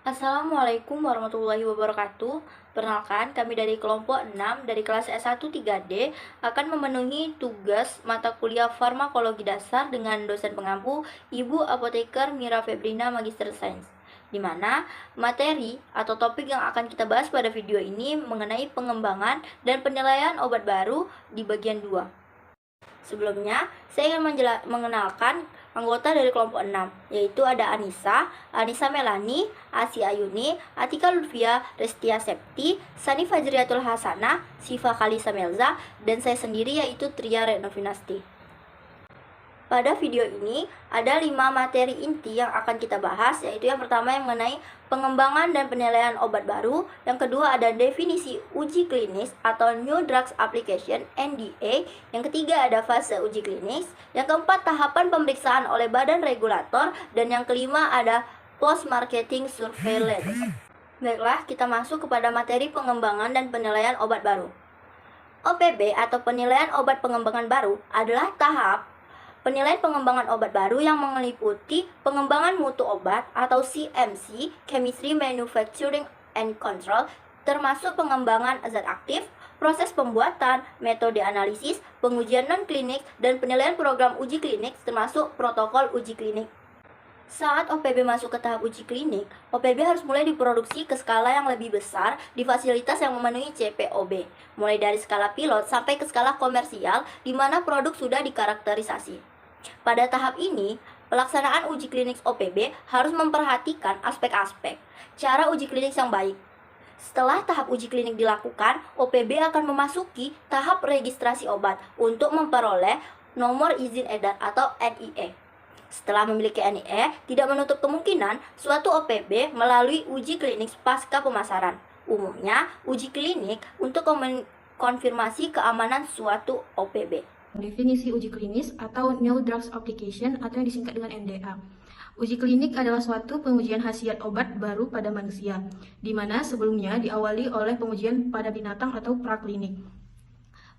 Assalamualaikum warahmatullahi wabarakatuh. Perkenalkan, kami dari kelompok 6 dari kelas S1 3D akan memenuhi tugas mata kuliah farmakologi dasar dengan dosen pengampu Ibu Apoteker Mira Febrina Magister Sains. Di mana materi atau topik yang akan kita bahas pada video ini mengenai pengembangan dan penilaian obat baru di bagian 2. Sebelumnya, saya ingin mengenalkan anggota dari kelompok 6, yaitu ada Anissa Melani, Asi Ayuni, Atika Lutfia, Restia Septi, Sani Fajriatul Hasanah, Siva Kalisa Melza, dan saya sendiri yaitu Tria Retnovinasti. Pada video ini ada 5 materi inti yang akan kita bahas, yaitu yang pertama yang mengenai pengembangan dan penilaian obat baru, yang kedua ada definisi uji klinis atau New Drugs Application (NDA), yang ketiga ada fase uji klinis, yang keempat tahapan pemeriksaan oleh badan regulator, dan yang kelima ada post marketing surveillance. Baiklah, kita masuk kepada materi pengembangan dan penilaian obat baru. OPB atau penilaian obat pengembangan baru adalah tahap penilaian pengembangan obat baru yang meliputi pengembangan mutu obat atau CMC, Chemistry, Manufacturing, and Control, termasuk pengembangan zat aktif, proses pembuatan, metode analisis, pengujian non-klinik, dan penilaian program uji klinik termasuk protokol uji klinik. Saat OPB masuk ke tahap uji klinik, OPB harus mulai diproduksi ke skala yang lebih besar di fasilitas yang memenuhi CPOB, mulai dari skala pilot sampai ke skala komersial di mana produk sudah dikarakterisasi. Pada tahap ini, pelaksanaan uji klinik OPB harus memperhatikan aspek-aspek cara uji klinik yang baik. Setelah tahap uji klinik dilakukan, OPB akan memasuki tahap registrasi obat untuk memperoleh nomor izin edar atau NIE. Setelah memiliki NIE, tidak menutup kemungkinan suatu OPB melalui uji klinik pasca pemasaran. Umumnya, uji klinik untuk konfirmasi keamanan suatu OPB. Definisi uji klinis atau New Drugs Application atau yang disingkat dengan NDA. Uji klinik adalah suatu pengujian khasiat obat baru pada manusia, di mana sebelumnya diawali oleh pengujian pada binatang atau praklinik.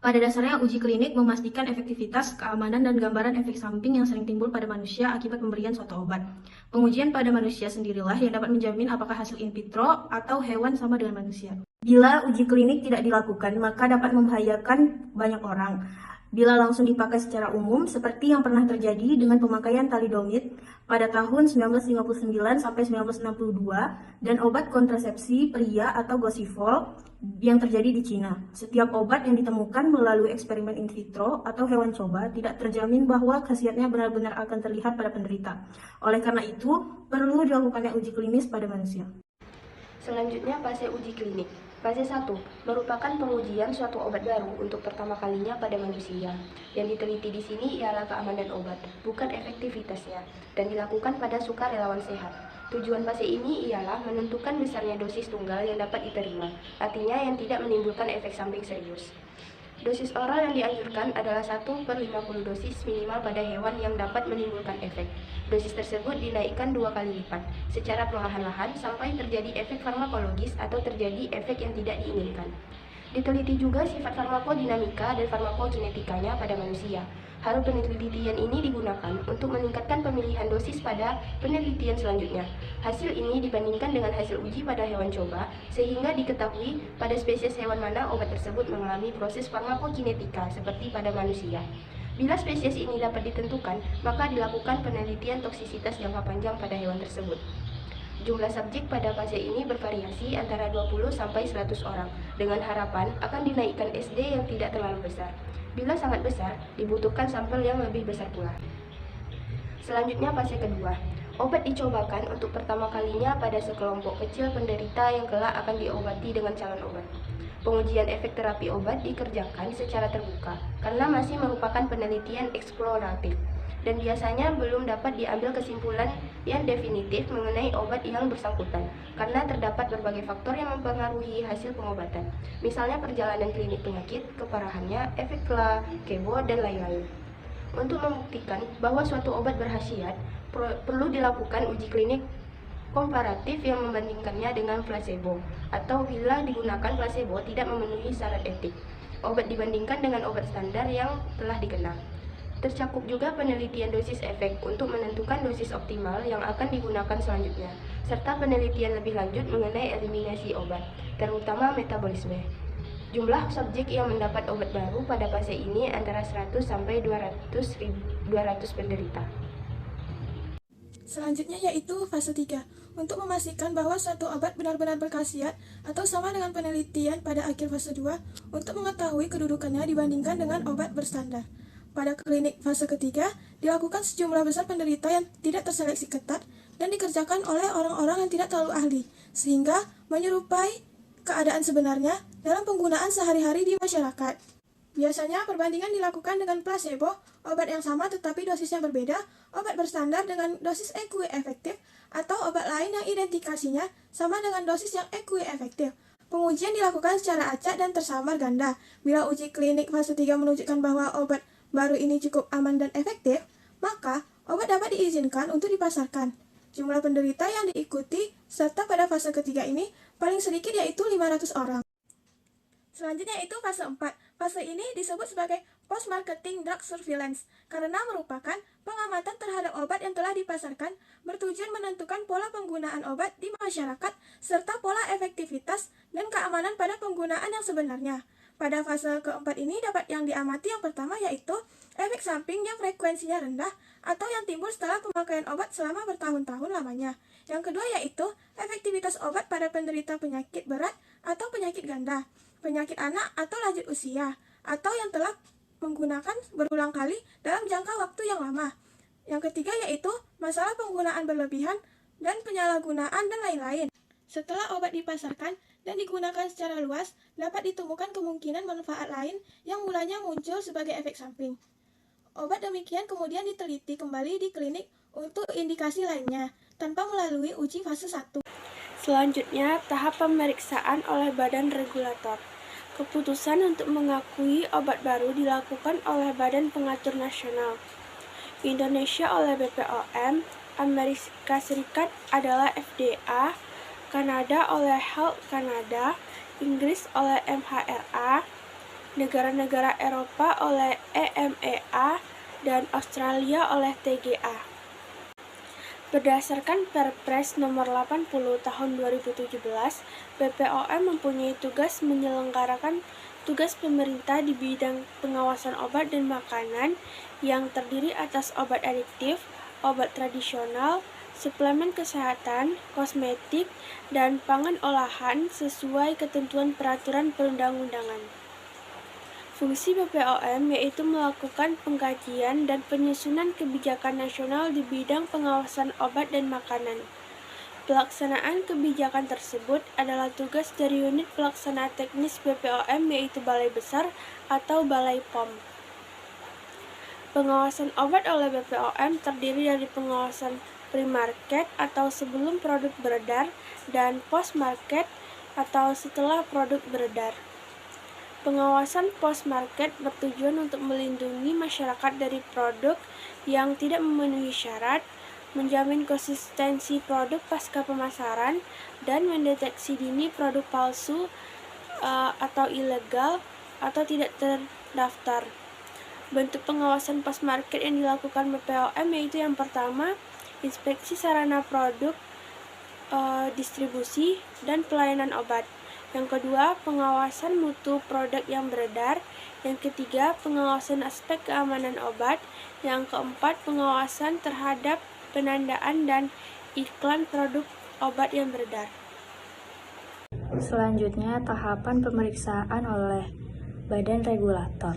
Pada dasarnya, uji klinik memastikan efektivitas, keamanan, dan gambaran efek samping yang sering timbul pada manusia akibat pemberian suatu obat. Pengujian pada manusia sendirilah yang dapat menjamin apakah hasil in vitro atau hewan sama dengan manusia. Bila uji klinik tidak dilakukan, maka dapat membahayakan banyak orang. Bila langsung dipakai secara umum, seperti yang pernah terjadi dengan pemakaian thalidomid pada tahun 1959 sampai 1962 dan obat kontrasepsi pria atau Gosifol yang terjadi di Cina. Setiap obat yang ditemukan melalui eksperimen in vitro atau hewan coba tidak terjamin bahwa khasiatnya benar-benar akan terlihat pada penderita. Oleh karena itu, perlu dilakukannya uji klinis pada manusia. Selanjutnya, fase uji klinik. Fase 1 merupakan pengujian suatu obat baru untuk pertama kalinya pada manusia. Yang diteliti di sini ialah keamanan obat, bukan efektivitasnya, dan dilakukan pada sukarelawan sehat. Tujuan fase ini ialah menentukan besarnya dosis tunggal yang dapat diterima, artinya yang tidak menimbulkan efek samping serius. Dosis oral yang dianjurkan adalah 1/50 dosis minimal pada hewan yang dapat menimbulkan efek. Dosis tersebut dinaikkan 2 kali lipat, secara perlahan-lahan sampai terjadi efek farmakologis atau terjadi efek yang tidak diinginkan. Diteliti juga sifat farmakodinamika dan farmakokinetikanya pada manusia. Hal penelitian ini digunakan untuk meningkatkan pemilihan dosis pada penelitian selanjutnya. Hasil ini dibandingkan dengan hasil uji pada hewan coba, sehingga diketahui pada spesies hewan mana obat tersebut mengalami proses farmakokinetika seperti pada manusia. Bila spesies ini dapat ditentukan, maka dilakukan penelitian toksisitas jangka panjang pada hewan tersebut. Jumlah subjek pada fase ini bervariasi antara 20 sampai 100 orang, dengan harapan akan dinaikkan SD yang tidak terlalu besar. Bila sangat besar, dibutuhkan sampel yang lebih besar pula. Selanjutnya, fase kedua. Obat dicobakan untuk pertama kalinya pada sekelompok kecil penderita yang kelak akan diobati dengan calon obat. Pengujian efek terapi obat dikerjakan secara terbuka karena masih merupakan penelitian eksploratif dan biasanya belum dapat diambil kesimpulan yang definitif mengenai obat yang bersangkutan karena terdapat berbagai faktor yang mempengaruhi hasil pengobatan, misalnya perjalanan klinik penyakit, keparahannya, efek placebo, dan lain-lain. Untuk membuktikan bahwa suatu obat berkhasiat, perlu dilakukan uji klinik komparatif yang membandingkannya dengan placebo, atau bila digunakan placebo tidak memenuhi syarat etik. Obat dibandingkan dengan obat standar yang telah dikenal. Tercakup juga penelitian dosis efek untuk menentukan dosis optimal yang akan digunakan selanjutnya, serta penelitian lebih lanjut mengenai eliminasi obat, terutama metabolisme. Jumlah subjek yang mendapat obat baru pada fase ini antara 100 sampai 200 penderita. Selanjutnya yaitu fase 3, untuk memastikan bahwa suatu obat benar-benar berkhasiat atau sama dengan penelitian pada akhir fase 2 untuk mengetahui kedudukannya dibandingkan dengan obat berstandar. Pada klinik fase ketiga, dilakukan sejumlah besar penderita yang tidak terseleksi ketat dan dikerjakan oleh orang-orang yang tidak terlalu ahli, sehingga menyerupai keadaan sebenarnya dalam penggunaan sehari-hari di masyarakat. Biasanya perbandingan dilakukan dengan placebo, obat yang sama tetapi dosisnya berbeda, obat berstandar dengan dosis efektif, atau obat lain yang identifikasinya sama dengan dosis yang efektif. Pengujian dilakukan secara acak dan tersamar ganda. Bila uji klinik fase 3 menunjukkan bahwa obat baru ini cukup aman dan efektif, maka obat dapat diizinkan untuk dipasarkan. Jumlah penderita yang diikuti serta pada fase ketiga ini paling sedikit yaitu 500 orang. Selanjutnya itu fase 4. Fase ini disebut sebagai post-marketing drug surveillance karena merupakan pengamatan terhadap obat yang telah dipasarkan bertujuan menentukan pola penggunaan obat di masyarakat serta pola efektivitas dan keamanan pada penggunaan yang sebenarnya. Pada fase keempat ini dapat yang diamati yang pertama yaitu efek samping yang frekuensinya rendah atau yang timbul setelah pemakaian obat selama bertahun-tahun lamanya. Yang kedua yaitu efektivitas obat pada penderita penyakit berat atau penyakit ganda, penyakit anak atau lanjut usia, atau yang telah menggunakan berulang kali dalam jangka waktu yang lama. Yang ketiga yaitu masalah penggunaan berlebihan dan penyalahgunaan dan lain-lain. Setelah obat dipasarkan dan digunakan secara luas, dapat ditemukan kemungkinan manfaat lain yang mulanya muncul sebagai efek samping. Obat demikian kemudian diteliti kembali di klinik untuk indikasi lainnya, tanpa melalui uji fase 1. Selanjutnya, tahap pemeriksaan oleh badan regulator. Keputusan untuk mengakui obat baru dilakukan oleh Badan Pengatur Nasional. Indonesia oleh BPOM, Amerika Serikat adalah FDA, Kanada oleh Health Canada, Inggris oleh MHRA, negara-negara Eropa oleh EMEA, dan Australia oleh TGA. Berdasarkan Perpres nomor 80 tahun 2017, BPOM mempunyai tugas menyelenggarakan tugas pemerintah di bidang pengawasan obat dan makanan yang terdiri atas obat adiktif, obat tradisional, suplemen kesehatan, kosmetik, dan pangan olahan sesuai ketentuan peraturan perundang-undangan. Fungsi BPOM yaitu melakukan pengkajian dan penyusunan kebijakan nasional di bidang pengawasan obat dan makanan. Pelaksanaan kebijakan tersebut adalah tugas dari unit pelaksana teknis BPOM yaitu Balai Besar atau Balai POM. Pengawasan obat oleh BPOM terdiri dari pengawasan pre-market atau sebelum produk beredar dan post-market atau setelah produk beredar. Pengawasan post-market bertujuan untuk melindungi masyarakat dari produk yang tidak memenuhi syarat, menjamin konsistensi produk pasca pemasaran, dan mendeteksi dini produk palsu atau ilegal atau tidak terdaftar. Bentuk pengawasan post-market yang dilakukan BPOM yaitu yang pertama, inspeksi sarana produk, distribusi, dan pelayanan obat. Yang kedua, pengawasan mutu produk yang beredar. Yang ketiga, pengawasan aspek keamanan obat. Yang keempat, pengawasan terhadap penandaan dan iklan produk obat yang beredar. Selanjutnya, tahapan pemeriksaan oleh badan regulator.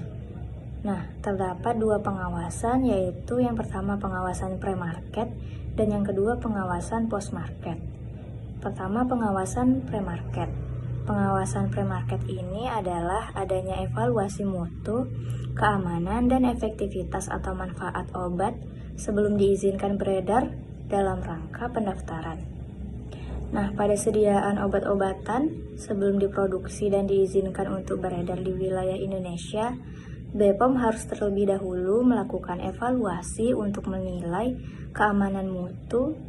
Nah, terdapat dua pengawasan, yaitu yang pertama pengawasan pre-market dan yang kedua pengawasan post-market. Pertama, pengawasan pre-market. Pengawasan pre-market ini adalah adanya evaluasi mutu, keamanan, dan efektivitas atau manfaat obat sebelum diizinkan beredar dalam rangka pendaftaran. Nah, pada sediaan obat-obatan sebelum diproduksi dan diizinkan untuk beredar di wilayah Indonesia, BPOM harus terlebih dahulu melakukan evaluasi untuk menilai keamanan mutu,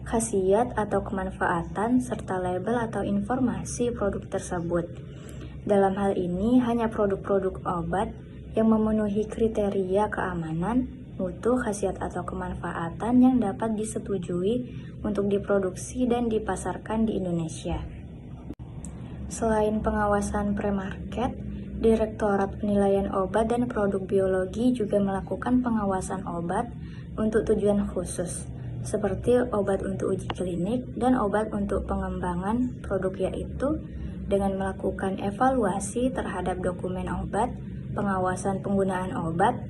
khasiat atau kemanfaatan, serta label atau informasi produk tersebut. Dalam hal ini, hanya produk-produk obat yang memenuhi kriteria keamanan, mutu, khasiat atau kemanfaatan yang dapat disetujui untuk diproduksi dan dipasarkan di Indonesia. Selain pengawasan pre-market, Direktorat Penilaian Obat dan Produk Biologi juga melakukan pengawasan obat untuk tujuan khusus, seperti obat untuk uji klinik dan obat untuk pengembangan produk, yaitu dengan melakukan evaluasi terhadap dokumen obat, pengawasan penggunaan obat,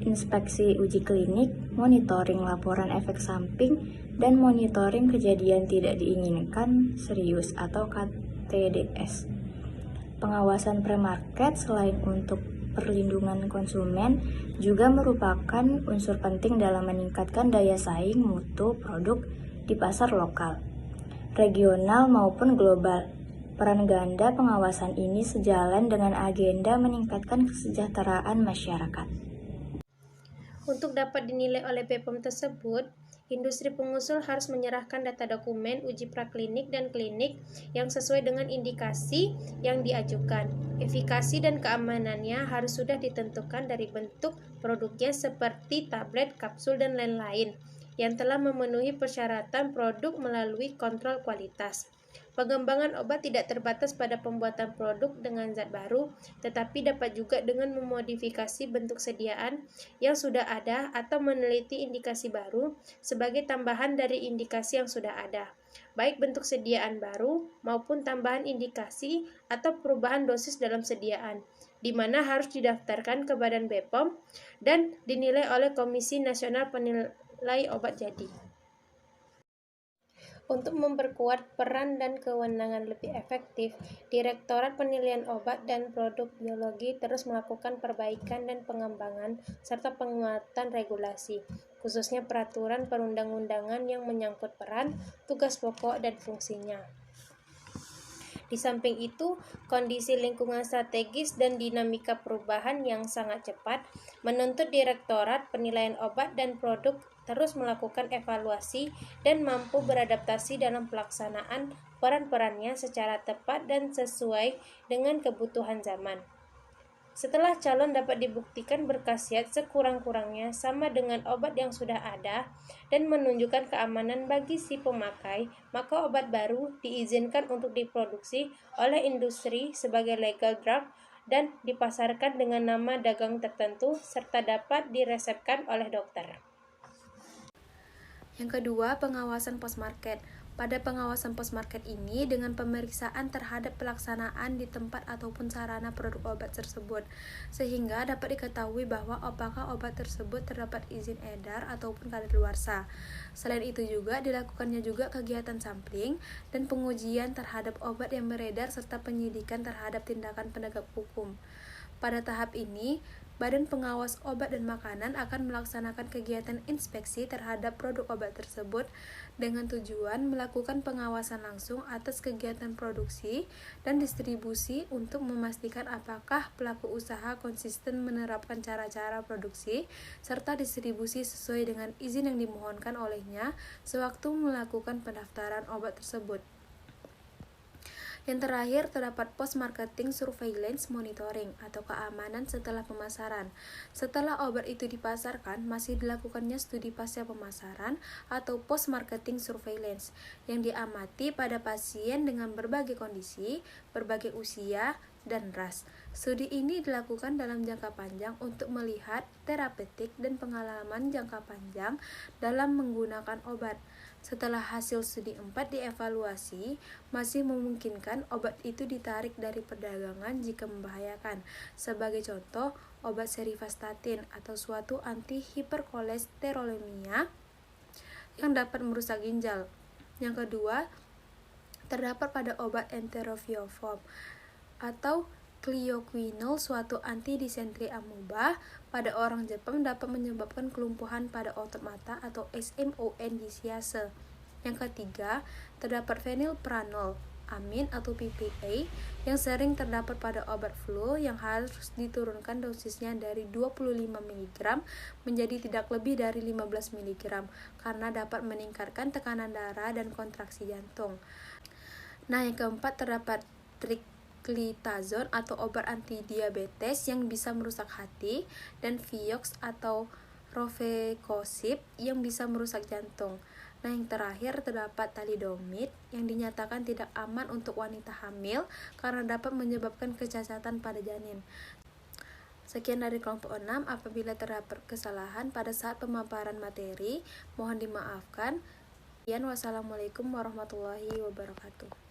inspeksi uji klinik, monitoring laporan efek samping, dan monitoring kejadian tidak diinginkan serius atau KTDS. Pengawasan pre-market selain untuk perlindungan konsumen juga merupakan unsur penting dalam meningkatkan daya saing mutu produk di pasar lokal, regional maupun global. Peran ganda pengawasan ini sejalan dengan agenda meningkatkan kesejahteraan masyarakat. Untuk dapat dinilai oleh BPOM tersebut, industri pengusul harus menyerahkan data dokumen uji praklinik dan klinik yang sesuai dengan indikasi yang diajukan. Efikasi dan keamanannya harus sudah ditentukan dari bentuk produknya seperti tablet, kapsul, dan lain-lain yang telah memenuhi persyaratan produk melalui kontrol kualitas. Pengembangan obat tidak terbatas pada pembuatan produk dengan zat baru, tetapi dapat juga dengan memodifikasi bentuk sediaan yang sudah ada atau meneliti indikasi baru sebagai tambahan dari indikasi yang sudah ada, baik bentuk sediaan baru maupun tambahan indikasi atau perubahan dosis dalam sediaan, di mana harus didaftarkan ke Badan BPOM dan dinilai oleh Komisi Nasional Penilai Obat Jadi. Untuk memperkuat peran dan kewenangan lebih efektif, Direktorat Penilaian Obat dan Produk Biologi terus melakukan perbaikan dan pengembangan serta penguatan regulasi, khususnya peraturan perundang-undangan yang menyangkut peran, tugas pokok, dan fungsinya. Di samping itu, kondisi lingkungan strategis dan dinamika perubahan yang sangat cepat menuntut Direktorat Penilaian Obat dan Produk terus melakukan evaluasi dan mampu beradaptasi dalam pelaksanaan peran-perannya secara tepat dan sesuai dengan kebutuhan zaman. Setelah calon dapat dibuktikan berkhasiat sekurang-kurangnya sama dengan obat yang sudah ada dan menunjukkan keamanan bagi si pemakai, maka obat baru diizinkan untuk diproduksi oleh industri sebagai legal drug dan dipasarkan dengan nama dagang tertentu serta dapat diresepkan oleh dokter. Yang kedua, pengawasan post-market. Pada pengawasan post-market ini dengan pemeriksaan terhadap pelaksanaan di tempat ataupun sarana produk obat tersebut, sehingga dapat diketahui bahwa apakah obat tersebut terdapat izin edar ataupun kadaluarsa. Selain itu juga dilakukannya juga kegiatan sampling dan pengujian terhadap obat yang beredar serta penyidikan terhadap tindakan penegak hukum. Pada tahap ini, Badan Pengawas Obat dan Makanan akan melaksanakan kegiatan inspeksi terhadap produk obat tersebut dengan tujuan melakukan pengawasan langsung atas kegiatan produksi dan distribusi untuk memastikan apakah pelaku usaha konsisten menerapkan cara-cara produksi serta distribusi sesuai dengan izin yang dimohonkan olehnya sewaktu melakukan pendaftaran obat tersebut. Yang terakhir, terdapat post-marketing surveillance monitoring atau keamanan setelah pemasaran. Setelah obat itu dipasarkan, masih dilakukannya studi pasca pemasaran atau post-marketing surveillance yang diamati pada pasien dengan berbagai kondisi, berbagai usia, dan ras. Studi ini dilakukan dalam jangka panjang untuk melihat terapeutik dan pengalaman jangka panjang dalam menggunakan obat. Setelah hasil studi 4 dievaluasi, masih memungkinkan obat itu ditarik dari perdagangan jika membahayakan. Sebagai contoh, obat serivastatin atau suatu antihiperkolesterolemia yang dapat merusak ginjal. Yang kedua, terdapat pada obat enterobiofom atau Cleoquinol, suatu anti-disentri amoeba pada orang Jepang dapat menyebabkan kelumpuhan pada otot mata atau SMON disiase. Yang ketiga, terdapat fenilpranol, amin atau PPA yang sering terdapat pada obat flu yang harus diturunkan dosisnya dari 25 mg menjadi tidak lebih dari 15 mg karena dapat meningkatkan tekanan darah dan kontraksi jantung. Nah, yang keempat terdapat pioglitazone atau obat antidiabetes yang bisa merusak hati, dan Vioxx atau rofecoxib yang bisa merusak jantung. Nah, yang terakhir terdapat thalidomid yang dinyatakan tidak aman untuk wanita hamil karena dapat menyebabkan kecacatan pada janin. Sekian dari kelompok 6. Apabila terdapat kesalahan pada saat pemaparan materi, mohon dimaafkan. Wassalamualaikum warahmatullahi wabarakatuh.